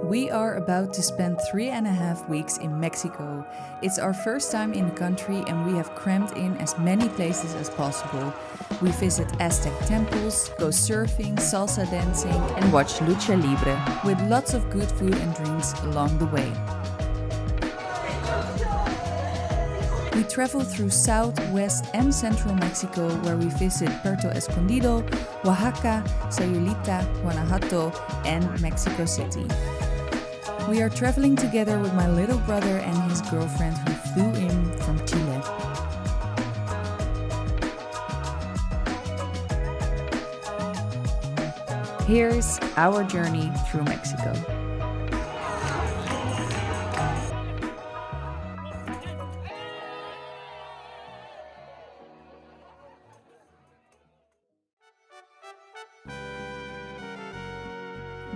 We are about to spend 3.5 weeks in Mexico. It's our first time in the country and we have crammed in as many places as possible. We visit Aztec temples, go surfing, salsa dancing and watch lucha libre, with lots of good food and drinks along the way. We travel through South, West and Central Mexico, where we visit Puerto Escondido, Oaxaca, Sayulita, Guanajuato and Mexico City. We are traveling together with my little brother and his girlfriend who flew in from Chile. Here's our journey through Mexico.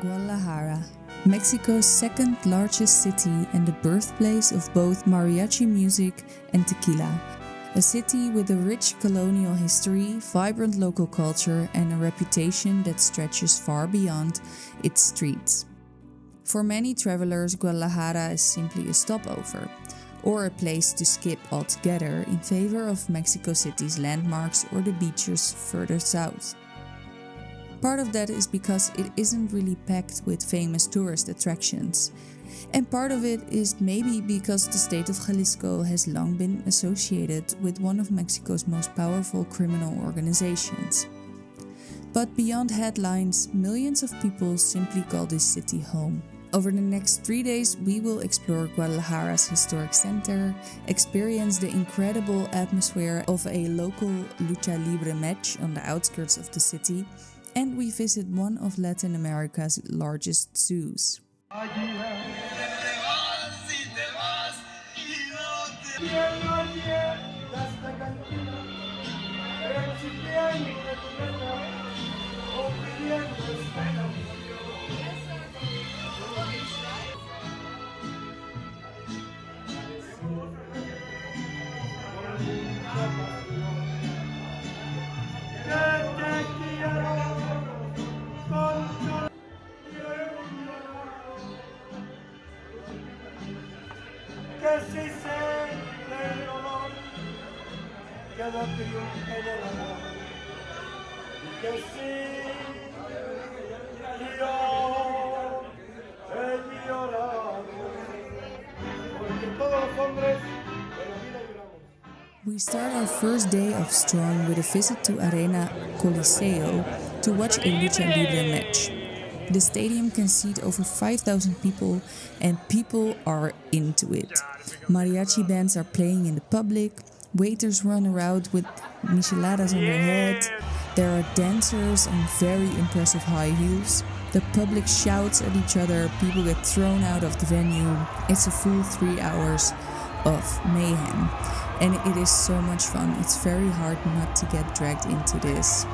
Guadalajara, Mexico's second largest city and the birthplace of both mariachi music and tequila. A city with a rich colonial history, vibrant local culture, and a reputation that stretches far beyond its streets. For many travelers, Guadalajara is simply a stopover, or a place to skip altogether in favor of Mexico City's landmarks or the beaches further south. Part of that is because it isn't really packed with famous tourist attractions. And part of it is maybe because the state of Jalisco has long been associated with one of Mexico's most powerful criminal organizations. But beyond headlines, millions of people simply call this city home. Over the next 3 days, we will explore Guadalajara's historic center, experience the incredible atmosphere of a local lucha libre match on the outskirts of the city, and we visit one of Latin America's largest zoos. We start our first day off strong with a visit to Arena Coliseo to watch a lucha libre match. The stadium can seat over 5,000 people and people are into it. Mariachi bands are playing in the public, waiters run around with micheladas on their head, there are dancers on very impressive high heels, the public shouts at each other, people get thrown out of the venue. It's a full 3 hours of mayhem. And it is so much fun. It's very hard not to get dragged into this.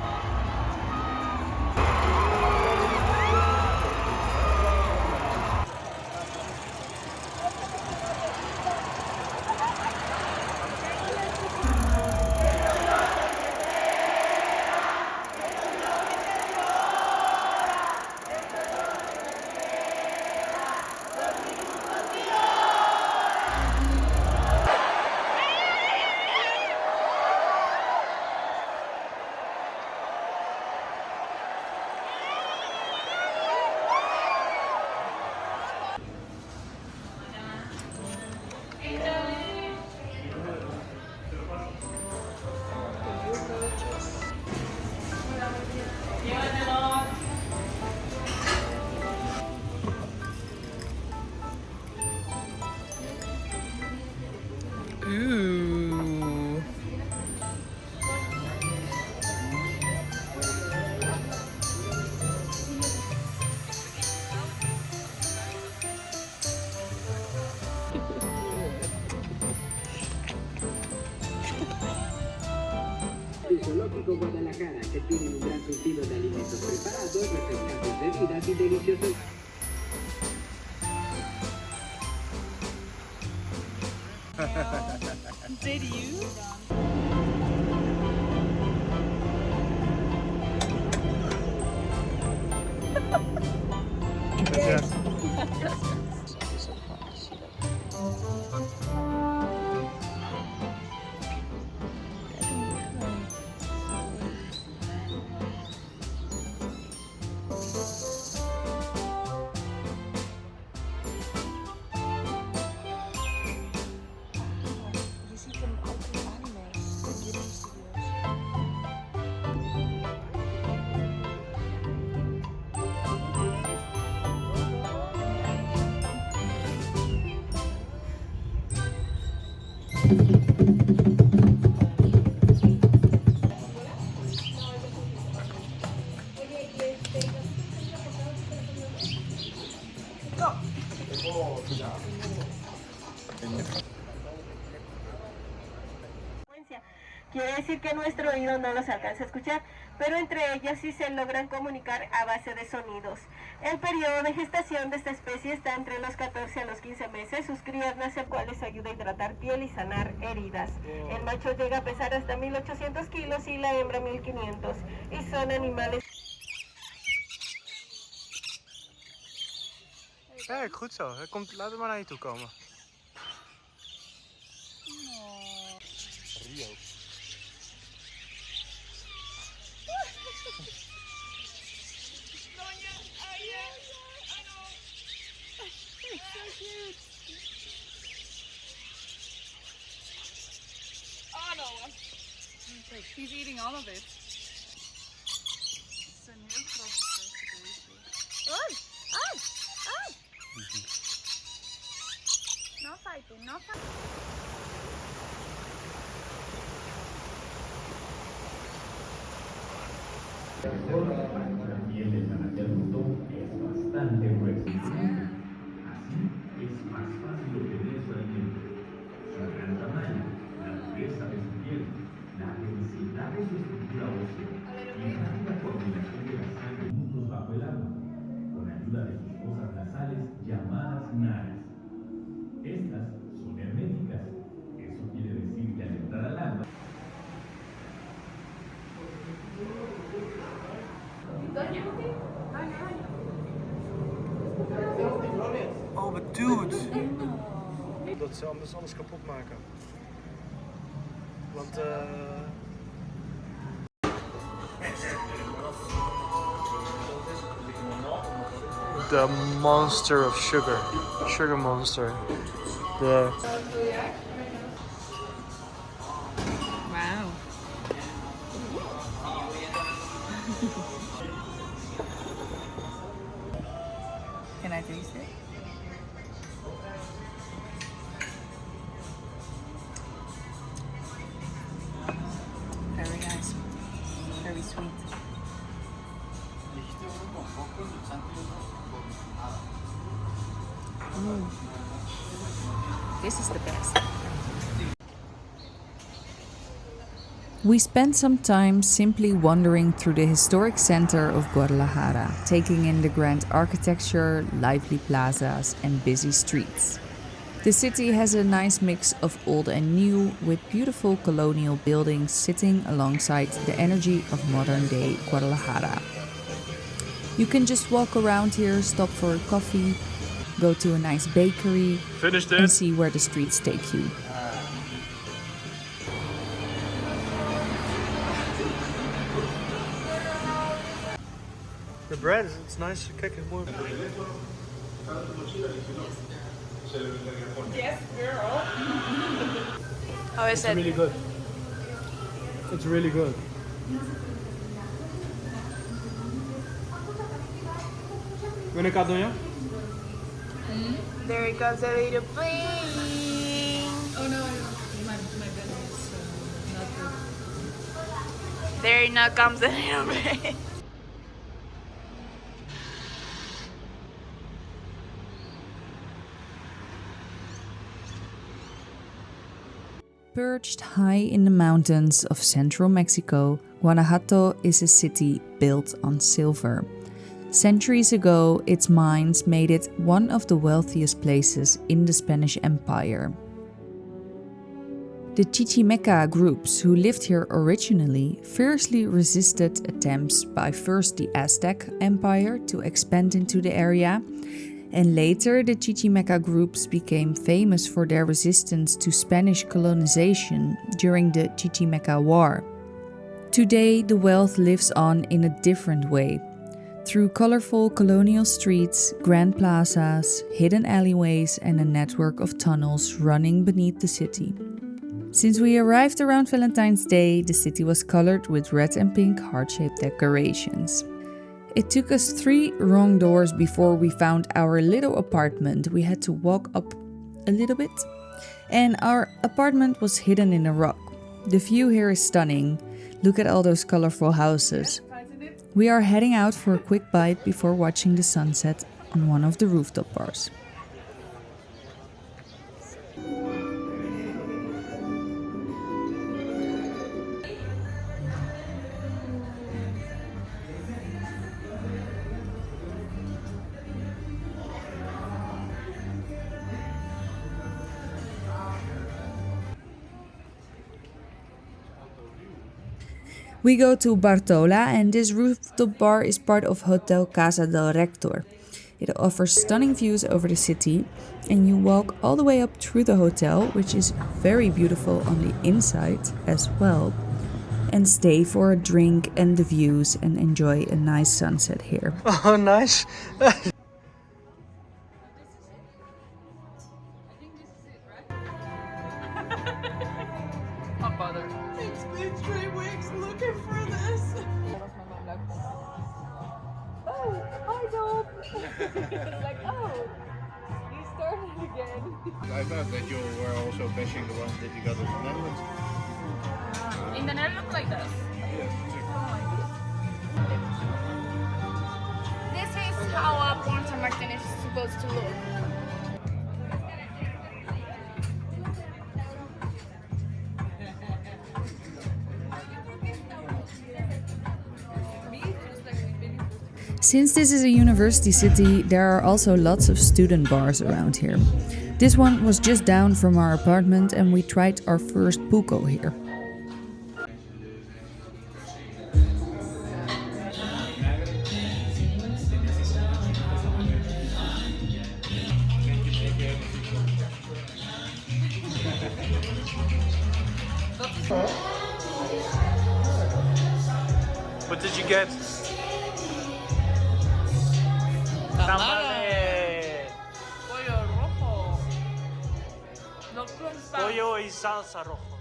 Ooh. Zoológico Guadalajara, que tiene un gran surtido de alimentos preparados, refrescantes bebidas y deliciosos. Did you? Gracias. Quiere decir que nuestro oído no los alcanza a escuchar, pero entre ellas sí se logran comunicar a base de sonidos. El periodo de gestación de esta especie está entre los 14 a los 15 meses. Sus crías nacen, cuales ayuda a hidratar piel y sanar heridas. El macho llega a pesar hasta 1800 kilos y la hembra 1500. Y son animales... Kijk, goed zo. Laat hem maar naar je toe komen. Rio. Oh no. He's eating all of it. Het zijn heel grote beesten. Oh! Oh! Oh! No fighting, no fighting. La piel del manantial fruto es bastante gruesa. Así es más fácil obtener su alimento. Su gran tamaño, la dureza de su piel, la densidad de su estructura ósea y la rápida coagulación de la sangre minutos bajo el agua, con ayuda de sus fosas nasales llamadas nares. Estas son herméticas. Eso quiere decir que al entrar al agua, Oh, maar dude! Dat ze anders alles kapot maken. Want the monster of sugar. Sugar monster. The... Wow. Can I taste it? Very nice. Very sweet. This is the best. We spent some time simply wandering through the historic center of Guadalajara, taking in the grand architecture, lively plazas, and busy streets. The city has a nice mix of old and new, with beautiful colonial buildings sitting alongside the energy of modern-day Guadalajara. You can just walk around here, stop for a coffee, go to a nice bakery, and see where the streets take you. The bread, it's nice. Kijk, het mooi. Yes, girl. How is It's it? really good. It's really good. Wanneer gaat het doen, ja? There it goes a little plane. Oh no, my belly is not good. There now comes the little plane. Perched high in the mountains of central Mexico, Guanajuato is a city built on silver. Centuries ago, its mines made it one of the wealthiest places in the Spanish Empire. The Chichimeca groups who lived here originally fiercely resisted attempts by first the Aztec Empire to expand into the area, And later, the Chichimeca groups became famous for their resistance to Spanish colonization during the Chichimeca War. Today, the wealth lives on in a different way, through colorful colonial streets, grand plazas, hidden alleyways, and a network of tunnels running beneath the city. Since we arrived around Valentine's Day, the city was colored with red and pink heart-shaped decorations. It took us 3 wrong doors before we found our little apartment. We had to walk up a little bit, and our apartment was hidden in a rock. The view here is stunning. Look at all those colorful houses. We are heading out for a quick bite before watching the sunset on one of the rooftop bars. We go to Bartola, and this rooftop bar is part of Hotel Casa del Rector. It offers stunning views over the city, and you walk all the way up through the hotel, which is very beautiful on the inside as well, and stay for a drink and the views and enjoy a nice sunset here. Oh, nice. It's been 3 weeks looking for this. Oh, hi dog. Like, oh, you started again. I thought that you were also bashing the ones that you got in the Netherlands. In the net look like this. Yes, This is how a Ponta Martin is supposed to look. Since this is a university city, there are also lots of student bars around here. This one was just down from our apartment, and we tried our first puco here. What did you get? Tamale. Pollo rojo. Los plums. Pollo y salsa roja.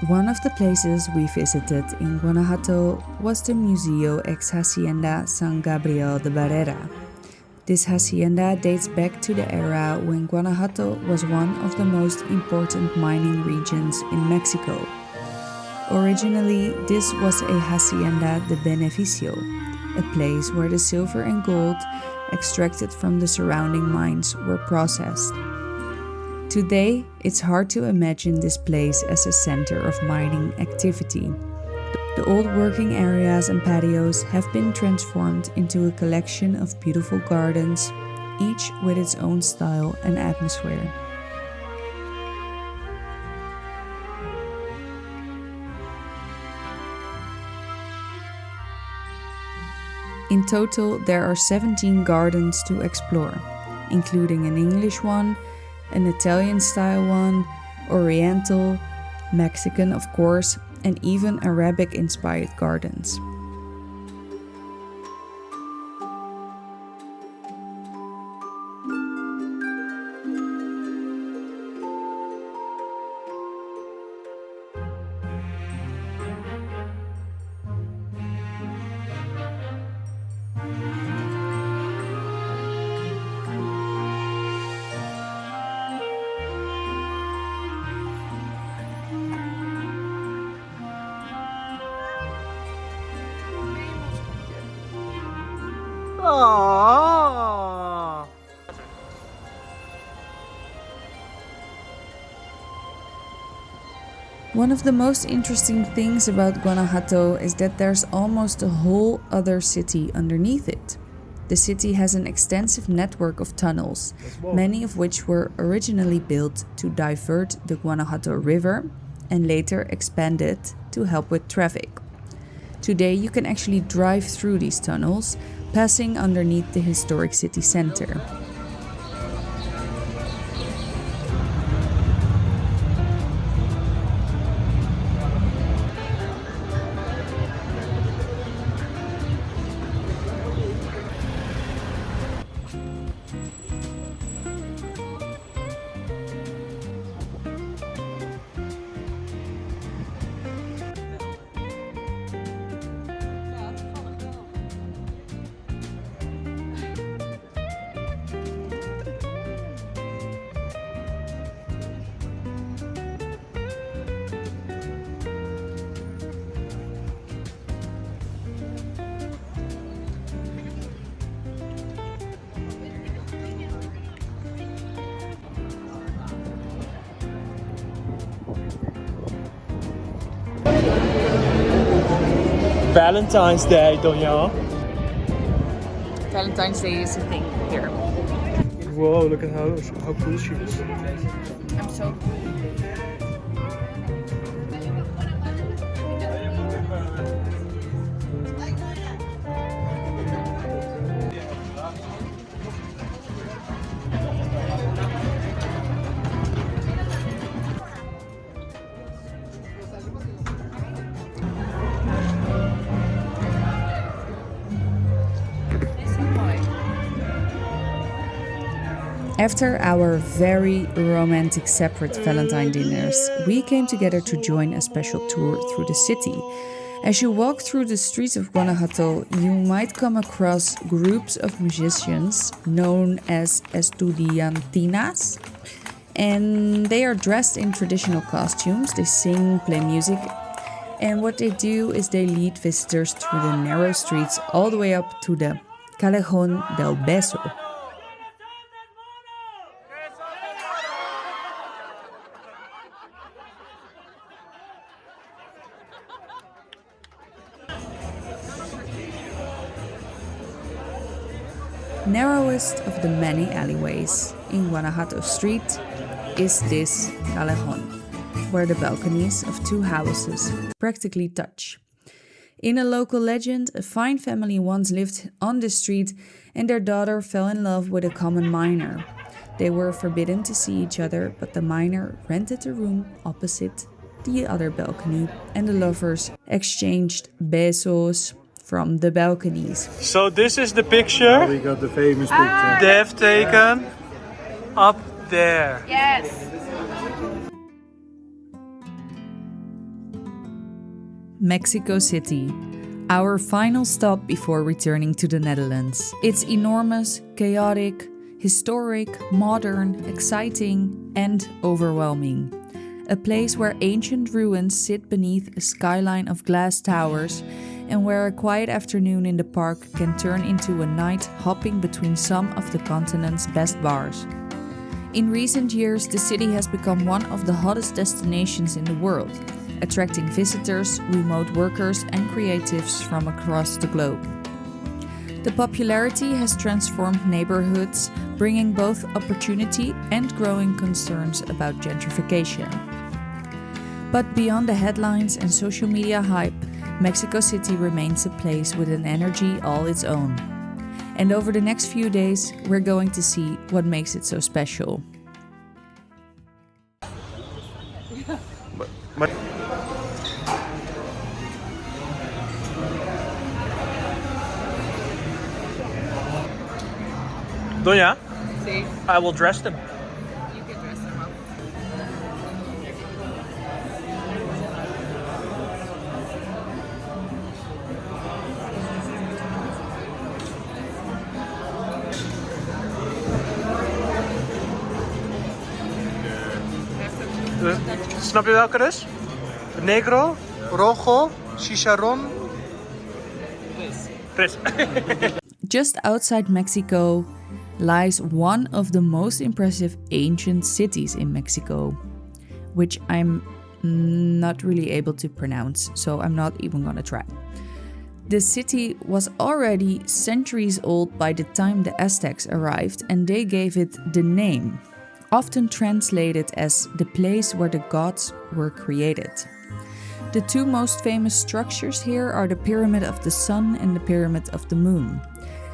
One of the places we visited in Guanajuato was the Museo ex Hacienda San Gabriel de Barrera. This hacienda dates back to the era when Guanajuato was one of the most important mining regions in Mexico. Originally, this was a hacienda de beneficio, a place where the silver and gold extracted from the surrounding mines were processed. Today, it's hard to imagine this place as a center of mining activity. The old working areas and patios have been transformed into a collection of beautiful gardens, each with its own style and atmosphere. In total, there are 17 gardens to explore, including an English one, an Italian-style one, Oriental, Mexican of course, and even Arabic-inspired gardens. Aww. One of the most interesting things about Guanajuato is that there's almost a whole other city underneath it. The city has an extensive network of tunnels, many of which were originally built to divert the Guanajuato River and later expanded to help with traffic. Today you can actually drive through these tunnels, passing underneath the historic city center. Valentine's Day, Donja. Valentine's Day is a thing here. Whoa, look at how cool she is. I'm so After our very romantic separate Valentine dinners, we came together to join a special tour through the city. As you walk through the streets of Guanajuato, you might come across groups of musicians known as estudiantinas, and they are dressed in traditional costumes. They sing, play music, and what they do is they lead visitors through the narrow streets all the way up to the Callejón del Beso. Narrowest of the many alleyways in Guanajuato Street is this Callejón, where the balconies of two houses practically touch. In a local legend, a fine family once lived on the street and their daughter fell in love with a common miner. They were forbidden to see each other, but the miner rented a room opposite the other balcony and the lovers exchanged besos from the balconies. So this is the picture We got the famous picture. they've taken up there. Yes. Mexico City, our final stop before returning to the Netherlands. It's enormous, chaotic, historic, modern, exciting, and overwhelming. A place where ancient ruins sit beneath a skyline of glass towers and where a quiet afternoon in the park can turn into a night hopping between some of the continent's best bars. In recent years, the city has become one of the hottest destinations in the world, attracting visitors, remote workers, and creatives from across the globe. The popularity has transformed neighborhoods, bringing both opportunity and growing concerns about gentrification. But beyond the headlines and social media hype, Mexico City remains a place with an energy all its own. And over the next few days, we're going to see what makes it so special. Donja, See, I will dress them. you can dress them up. Snap je welke dus? Negro, rojo, chicharrón. Tres. Just outside Mexico lies one of the most impressive ancient cities in Mexico, which I'm not really able to pronounce, so I'm not even gonna try. The city was already centuries old by the time the Aztecs arrived, and they gave it the name, often translated as the place where the gods were created. The two most famous structures here are the Pyramid of the Sun and the Pyramid of the Moon.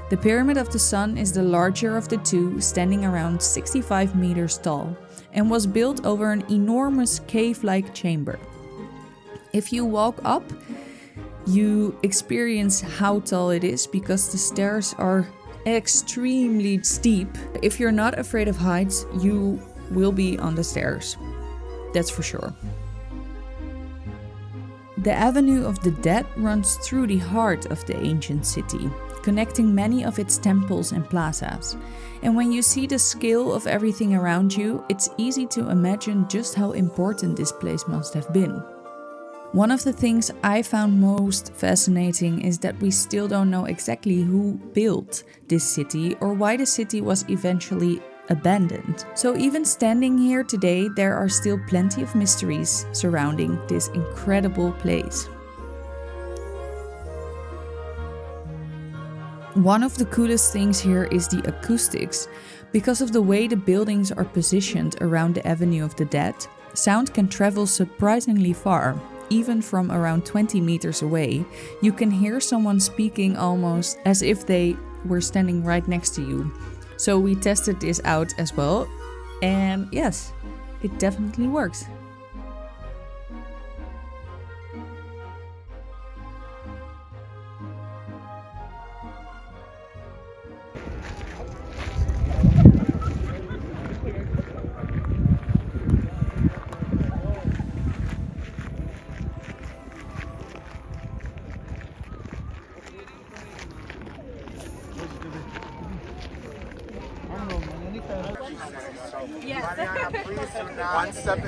The Pyramid of the Sun is the larger of the two, standing around 65 meters tall, and was built over an enormous cave-like chamber. If you walk up, you experience how tall it is because the stairs are extremely steep. If you're not afraid of heights, you will be on the stairs. That's for sure. The Avenue of the Dead runs through the heart of the ancient city, connecting many of its temples and plazas. And when you see the scale of everything around you, it's easy to imagine just how important this place must have been. One of the things I found most fascinating is that we still don't know exactly who built this city or why the city was eventually abandoned. So even standing here today, there are still plenty of mysteries surrounding this incredible place. One of the coolest things here is the acoustics. Because of the way the buildings are positioned around the Avenue of the Dead, sound can travel surprisingly far. Even from around 20 meters away, you can hear someone speaking almost as if they were standing right next to you. So we tested this out as well, and yes, it definitely works. One step in.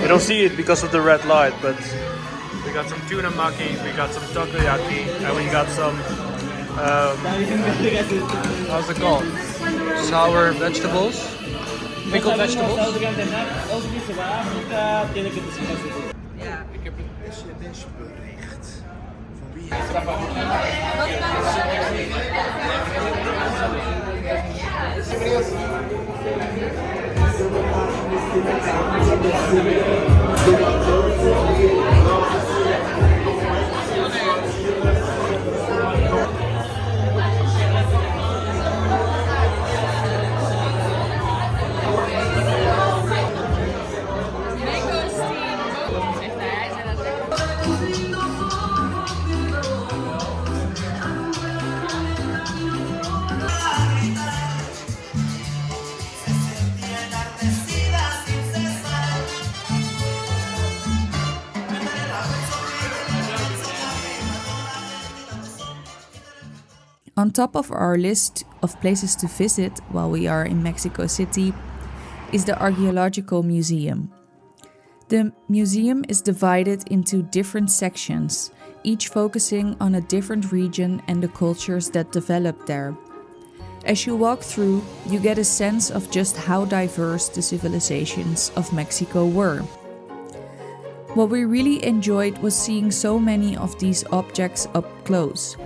You don't see it because of the red light, but we got some tuna maki, we got some takoyaki, and we got some, how's it called? Sour vegetables? Pickled vegetables? Ja. Ik heb een sms-bericht. Van wie On top of our list of places to visit while we are in Mexico City is the Archaeological Museum. The museum is divided into different sections, each focusing on a different region and the cultures that developed there. As you walk through, you get a sense of just how diverse the civilizations of Mexico were. What we really enjoyed was seeing so many of these objects up close.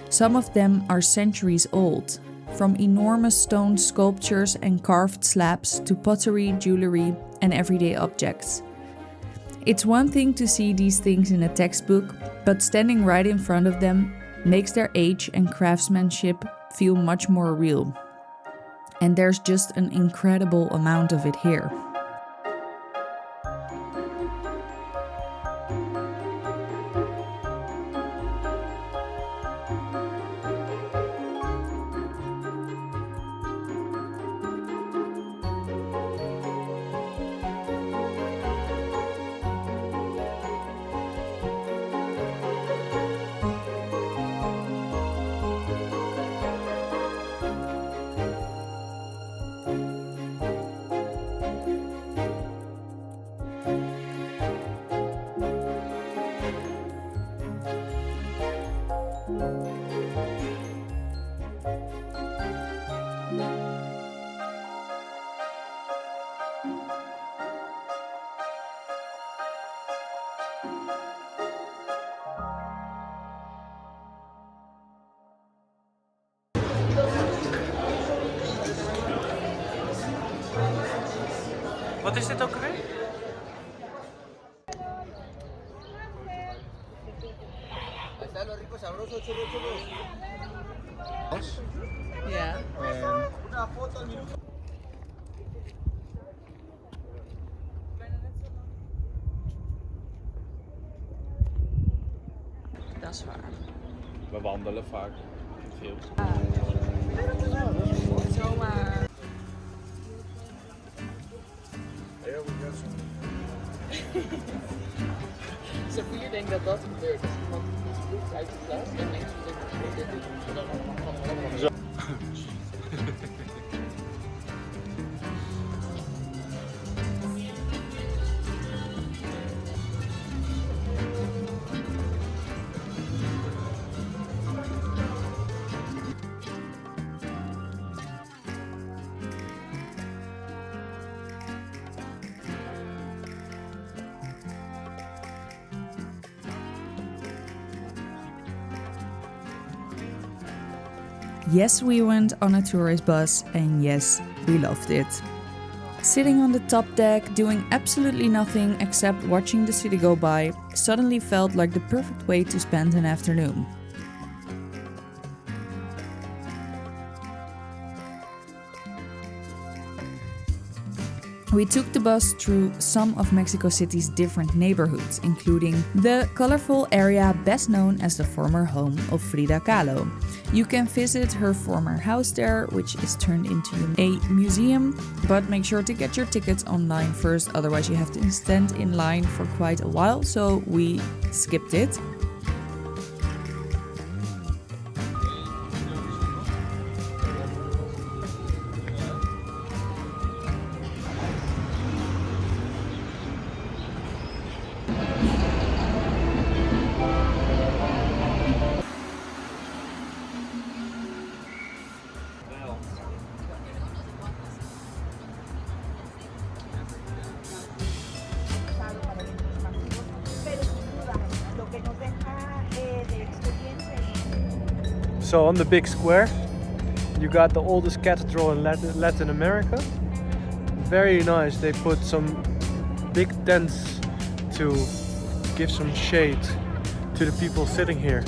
Some of them are centuries old, from enormous stone sculptures and carved slabs to pottery, jewelry, and everyday objects. It's one thing to see these things in a textbook, but standing right in front of them makes their age and craftsmanship feel much more real. And there's just an incredible amount of it here. Wat is dit ook alweer? Ja. Dat is waar. We wandelen vaak veel. Zomaar. Sophie denkt dat dat gebeurt. Als iemand iets vloekt uit de klas, dan denkt ze dat dit doet. Dan allemaal. Zo. Yes, we went on a tourist bus, and yes, we loved it. Sitting on the top deck, doing absolutely nothing except watching the city go by, suddenly felt like the perfect way to spend an afternoon. We took the bus through some of Mexico City's different neighborhoods, including the colorful area best known as the former home of Frida Kahlo. You can visit her former house there, which is turned into a museum, but make sure to get your tickets online first, otherwise you have to stand in line for quite a while, so we skipped it. So on the big square, you got the oldest cathedral in Latin America. Very nice. They put some big tents to give some shade to the people sitting here.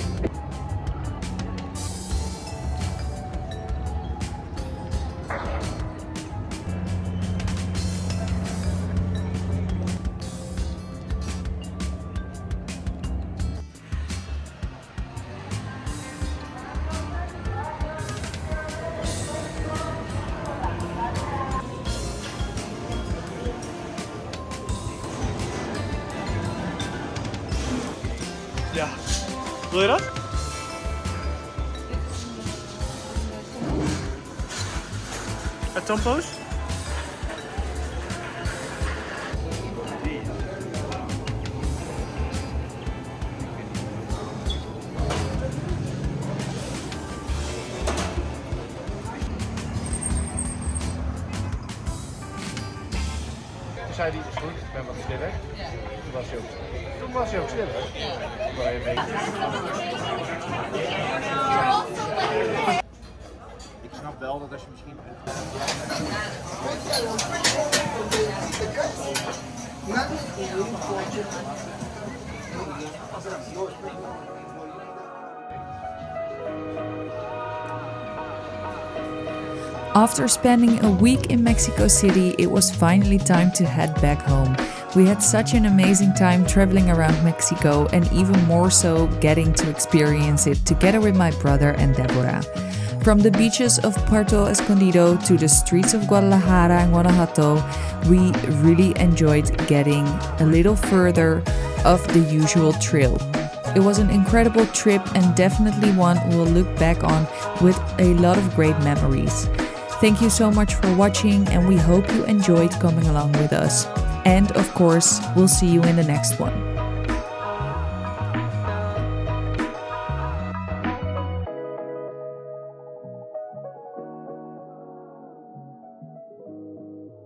Ja, wil je dat? A tompo's? Toen zei hij, is goed, ik ben wat stiller. Toen was hij ook stiller. Maar je weet. Ik snap wel dat als je misschien... After spending a week in Mexico City, it was finally time to head back home. We had such an amazing time traveling around Mexico, and even more so getting to experience it together with my brother and Deborah. From the beaches of Puerto Escondido to the streets of Guadalajara and Guanajuato, we really enjoyed getting a little further of the usual trail. It was an incredible trip and definitely one we'll look back on with a lot of great memories. Thank you so much for watching, and we hope you enjoyed coming along with us. And of course, we'll see you in the next one.